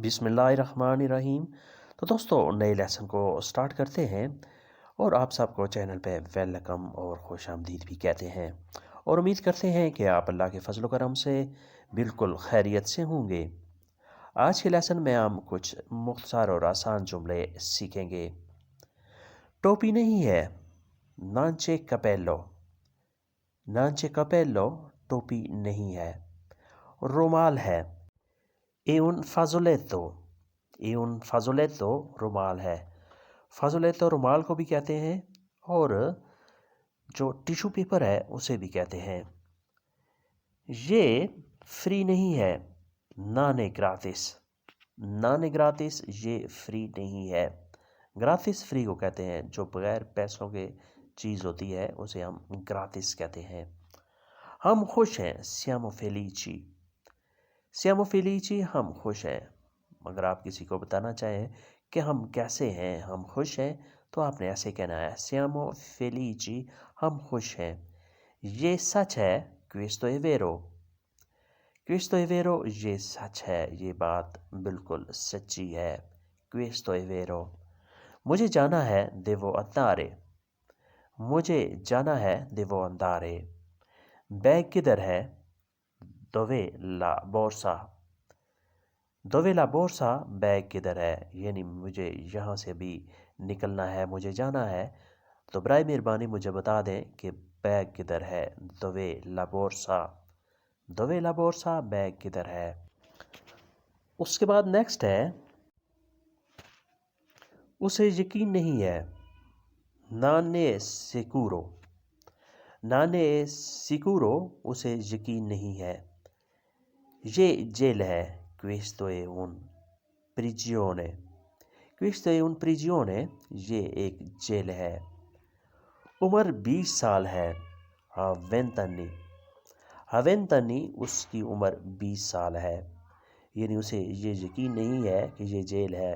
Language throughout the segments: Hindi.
बिस्मिल्लाहिर्रहमानिर्रहीम। तो दोस्तों नए लेसन को स्टार्ट करते हैं और आप सबको चैनल पे वेलकम और खुश आमदीद भी कहते हैं और उम्मीद करते हैं कि आप अल्लाह के फजल करम से बिल्कुल खैरियत से होंगे। आज के लेसन में हम कुछ मुख्तसर और आसान जुमले सीखेंगे। टोपी नहीं है, नांचे कपेलो। नांचे कपेलो टोपी नहीं है। रुमाल है, ए उन फाजुलेतो। ए उन फाजुलेतो रुमाल है। फाजुलेतो रुमाल को भी कहते हैं और जो टिश्यू पेपर है उसे भी कहते हैं। ये फ्री नहीं है, नाने ग्रातिस। नाने ग्रातिस ये फ्री नहीं है। ग्रातिस फ्री को कहते हैं, जो बगैर पैसों के चीज़ होती है उसे हम ग्रातिस कहते हैं। हम खुश हैं, सियामो फेलिची। सियामो फेलिची हम खुश हैं। अगर आप किसी को बताना चाहें कि हम कैसे हैं, हम खुश हैं, तो आपने ऐसे कहना है, सियामो फेलिची, हम खुश हैं। ये सच है, क्विस्तो è vero। क्विस्तो è vero ये सच है, ये बात बिल्कुल सच्ची है। क्विस्तो è vero। मुझे जाना है, devo andare। मुझे जाना है, devo andare। बैग किधर है, dove la borsa। dove la borsa bag किधर है, यानी मुझे यहाँ से अभी निकलना है, मुझे जाना है, तो बराए मेहरबानी मुझे बता दें कि बैग किधर है। dove la borsa। dove la borsa bag किधर है। उसके बाद नेक्स्ट है, उसे यकीन नहीं है, नाने सिकुरो। नाने सिकुरो उसे यकीन नहीं है। ये जेल है, questo è un prigione। questo è un prigione ये एक जेल है। उम्र 20 साल है, हावेंतनी। हावेंतनी उसकी उम्र 20 साल है, यानी उसे ये यकीन नहीं है कि ये जेल है,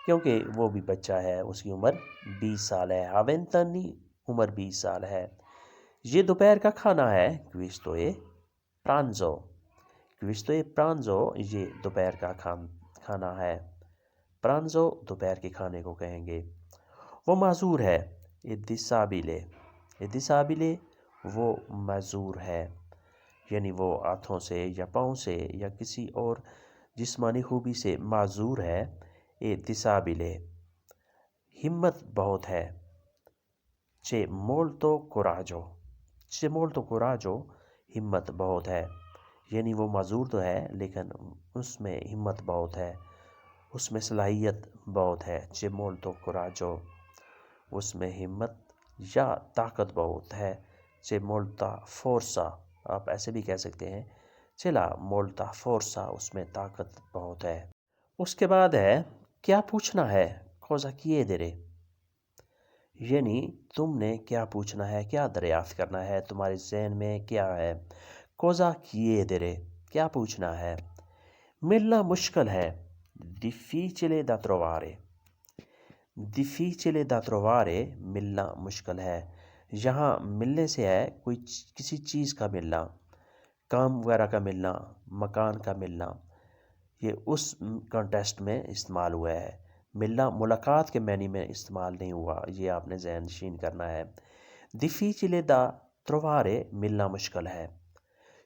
क्योंकि वो भी बच्चा है, उसकी उम्र 20 साल है। हावेंतनी उम्र 20 साल है। ये दोपहर का खाना है, questo è pranzo। questo è pranzo ये दोपहर का खाना है। प्रांजो दोपहर के खाने को कहेंगे। वो माजूर है, ए disabile। ए disabile वो माजूर है, यानी वो हाथों से या पाँव से या किसी और जिस्मानी खूबी से माजूर है। ए disabile। हिम्मत बहुत है, c'è molto coraggio। c'è molto coraggio हिम्मत बहुत है, यानी वो माजूर तो है लेकिन उसमें हिम्मत बहुत है, उसमें सलाहियत बहुत है। c'è molto coraggio उसमें हिम्मत या ताकत बहुत है। c'è molta forza आप ऐसे भी कह सकते हैं, c'è molta forza उसमें ताकत बहुत है। उसके बाद है, क्या पूछना है, cosa chiedere। यानी तुमने क्या पूछना है, क्या दरियाफ्त करना है, तुम्हारे जहन में क्या है। cosa chiedere क्या पूछना है। मिलना मुश्किल है, difficile da trovare। difficile da trovare मिलना मुश्किल है। यहाँ मिलने से है कोई किसी चीज़ का मिलना, काम वगैरह का मिलना, मकान का मिलना, ये उस कॉन्टेस्ट में इस्तेमाल हुआ है। मिलना मुलाकात के मैनी में इस्तेमाल नहीं हुआ, ये आपने ज़हन नशीन करना है। difficile da trovare मिलना मुश्किल है।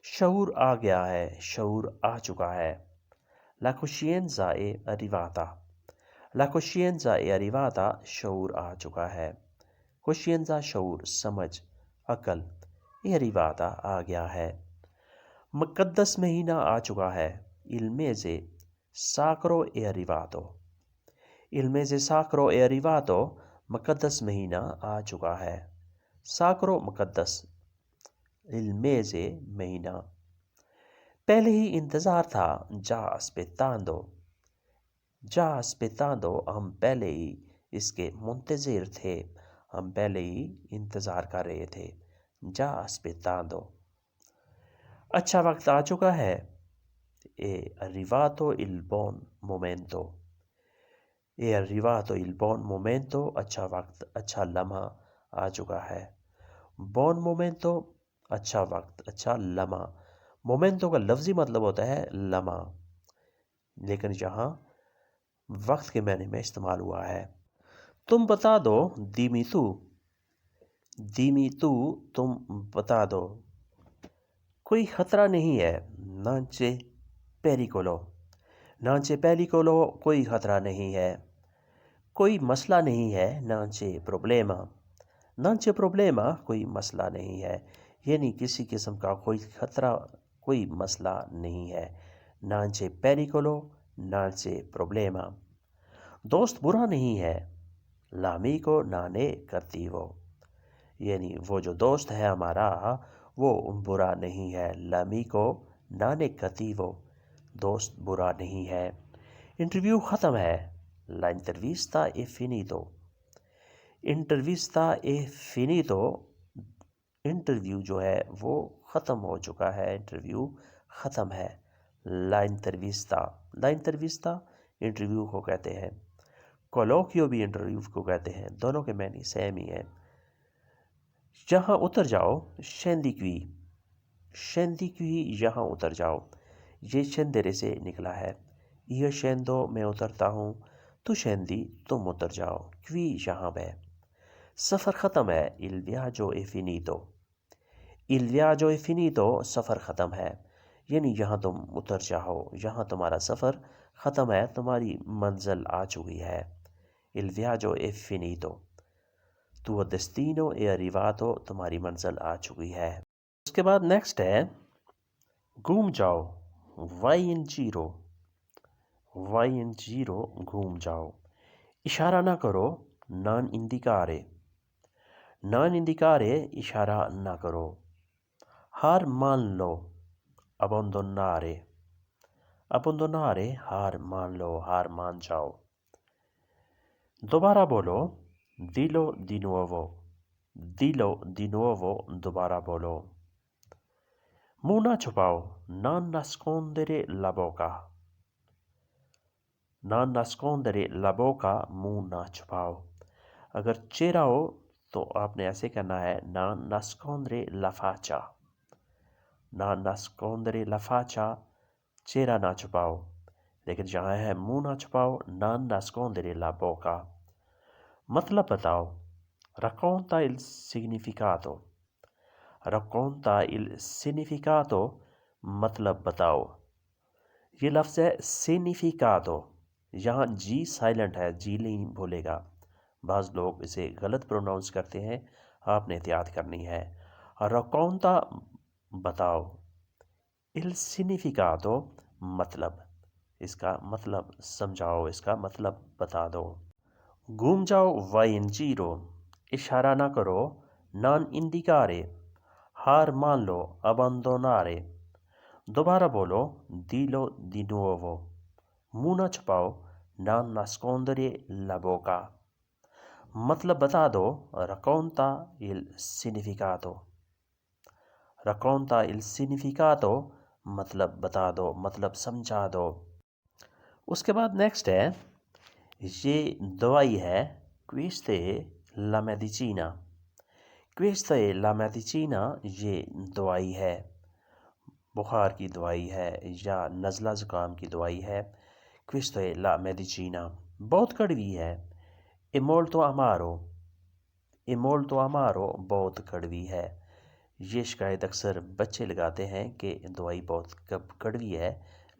शऊर आ गया है, शऊर आ चुका है। La coscienza è arrivata। La coscienza è arrivata शऊर आ चुका है। coscienza शऊर, समझ, अकल, è arrivata आ गया है। मुक़द्दस महीना आ चुका है, il mese sacro è arrivato। il mese sacro è arrivato मुक़द्दस महीना आ चुका है। sacro मुक़द्दस, il mese महीना। पहले ही इंतज़ार था, già aspettando। già aspettando हम पहले ही इसके मुंतज़िर थे, हम पहले ही इंतज़ार कर रहे थे। già aspettando। अच्छा वक्त आ चुका है, è arrivato il buon momento। è arrivato il buon momento अच्छा वक्त, अच्छा लम्हा आ चुका है। buon momento अच्छा वक्त, अच्छा लम्हा। मोमेंटो का लफ्ज़ी मतलब होता है लम्हा, लेकिन यहाँ वक्त के मायने में इस्तेमाल हुआ है। तुम बता दो, दीमी तू, दीमी तू, तुम बता दो। कोई खतरा नहीं है, नांचे पेरिकोलो, नांचे पेरिकोलो, कोई खतरा नहीं है। कोई मसला नहीं है, नांचे प्रॉब्लेमा, नांचे प्रॉब्लेमा, कोई मसला नहीं है। यानी किसी किस्म का कोई खतरा, कोई मसला नहीं है। नांचे पेरिकोलो, नांचे प्रॉब्लेमा। दोस्त बुरा नहीं है, लामिको नाने कत्तीवो, यानी वो जो दोस्त है हमारा वो बुरा नहीं है। लामिको नाने कत्तीवो, दोस्त बुरा नहीं है। इंटरव्यू ख़त्म है, ला इंटरविस्ता ए फिनितो, इंटरविस्ता ए फिनितो, इंटरव्यू जो है वो ख़त्म हो चुका है, इंटरव्यू ख़त्म है। ला इंटरविस्ता, ला इंटरविस्ता इंटरव्यू को कहते हैं, कोलोक्यो भी इंटरव्यू को कहते हैं, दोनों के मैनी सेम ही है। यहाँ उतर जाओ, शेंदिक्वी, शेंदिक्वी, यहाँ उतर जाओ। ये शेंदेरे से निकला है। यह शेंदो, मैं उतरता हूँ, तू शेंदी, तुम उतर जाओ, क्वी यहाँ है। सफ़र ख़त्म है, इल वियाजो ए फिनितो, इल वियाजो ए फिनितो, सफ़र ख़त्म है, यानी यहाँ तुम उतर जाओ, यहाँ तुम्हारा सफ़र ख़त्म है, तुम्हारी मंजिल आ चुकी है। इल वियाजो ए फिनितो, तुओ डेस्टिनो ए अरिवातो, तुम्हारी मंजिल आ चुकी है। उसके बाद नेक्स्ट है घूम जाओ, Y in zero, Y in zero, घूम जाओ। इशारा ना करो, नॉन इंडिकारे, नॉन इंडिकारे, इशारा ना करो। हार मान लो, अबोंदोनारे, अबोंदोनारे, हार मान लो, हार मान जाओ। दोबारा बोलो, दिलो di nuovo, दिलो di nuovo, दोबारा बोलो। मुंह ना छुपाओ, non nascondere la boca, non nascondere la boca, मुंह ना छुपाओ। अगर चेहरा हो तो आपने ऐसे करना है, non nascondere la faccia, non nascondere la faccia, चेहरा ना छुपाओ। लेकिन जहाँ है मुंह ना छुपाओ, non nascondere la boca। मतलब बताओ, racconta il significato, racconta il significato, मतलब बताओ। ये लफ्ज़ है significato, यहाँ जी साइलेंट है, जी नहीं बोलेगा। बाज़ लोग इसे गलत प्रोनाउंस करते हैं, आपने एहतियात करनी है। racconta बताओ, il significato मतलब, इसका मतलब समझाओ, इसका मतलब बता दो। घूम जाओ, वाई इन जीरो, इशारा ना करो, नॉन इंडिकारे, हार मान लो, अबंदोनारे। दोबारा बोलो, दिलो di nuovo, मुंह ना छुपाओ, non nascondere la boca। मतलब बता दो, racconta il significato, racconta il significato, मतलब बता दो, मतलब समझा दो। उसके बाद नेक्स्ट है, ये दवाई है, questa è la medicina, questa è la medicina, ये दवाई है, बुखार की दवाई है या नज़ला ज़ुकाम की दवाई है। questa è la medicina, बहुत कड़वी है, è molto amaro, è molto amaro, बहुत कड़वी है। ये शिकायत अक्सर बच्चे लगाते हैं कि दवाई बहुत कड़वी है,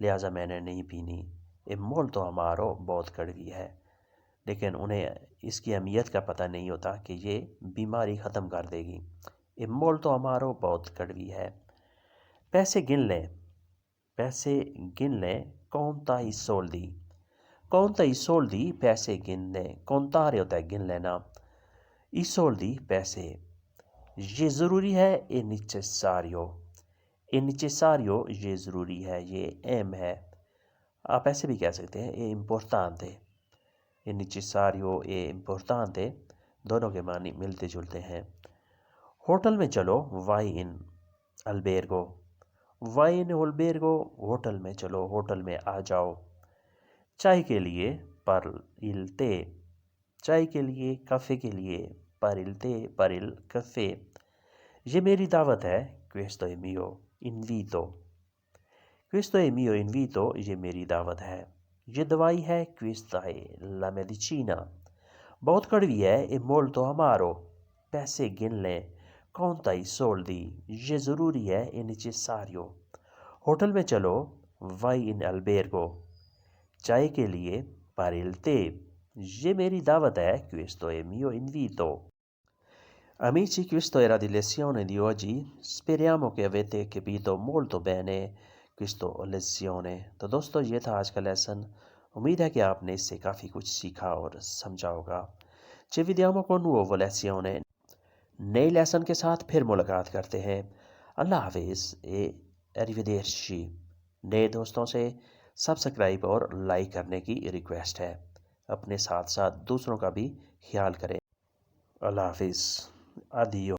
लिहाजा मैंने नहीं पीनी। è molto amaro, बहुत कड़वी है, लेकिन उन्हें इसकी अहमियत का पता नहीं होता कि ये बीमारी ख़त्म कर देगी। è molto amaro, बहुत कड़वी है। पैसे गिन लें, पैसे गिन लें, conta i soldi, conta i soldi, पैसे गिन लें, contare होता है गिन लेना, i soldi पैसे। ये ज़रूरी है, è necessario, è necessario, ये ज़रूरी है, ये अहम है। आप ऐसे भी कह सकते हैं, è importante, è necessario, è importante, दोनों के मानी मिलते जुलते हैं। होटल में चलो, vai in albergo, vai in albergo, hotel में चलो, होटल में आ जाओ। चाय के लिए, पर il tè, चाय के लिए, काफ़े के लिए, per il tè, per il caffè। ये मेरी दावत है, questo è mio invito, Questo è mio invito, ये मेरी दावत है। ये दवाई है, questa è la medicina। बहुत कड़वी है, è molto amaro। पैसे गिन लें, conta i soldi, ये ज़रूरी है, è necessario। होटल में चलो, vai in albergo। चाय के लिए, per il tè, ये मेरी दावत है, questo è mio invito। Amici, questo era di lezione di oggi. Speriamo che avete capito molto bene questa lezione। तो दोस्तों ये था आज का लेसन। उम्मीद है कि आपने इससे काफ़ी कुछ सीखा और समझा होगा। Ci vediamo con nuovo lezione। नए लेसन के साथ फिर मुलाकात करते हैं। अल्लाह हाफिज़ ए arrivederci। नए दोस्तों से सब्सक्राइब और लाइक करने की रिक्वेस्ट है। अपने साथ साथ दूसरों का भी ख्याल करें। अल्लाह हाफिज़। आदियो।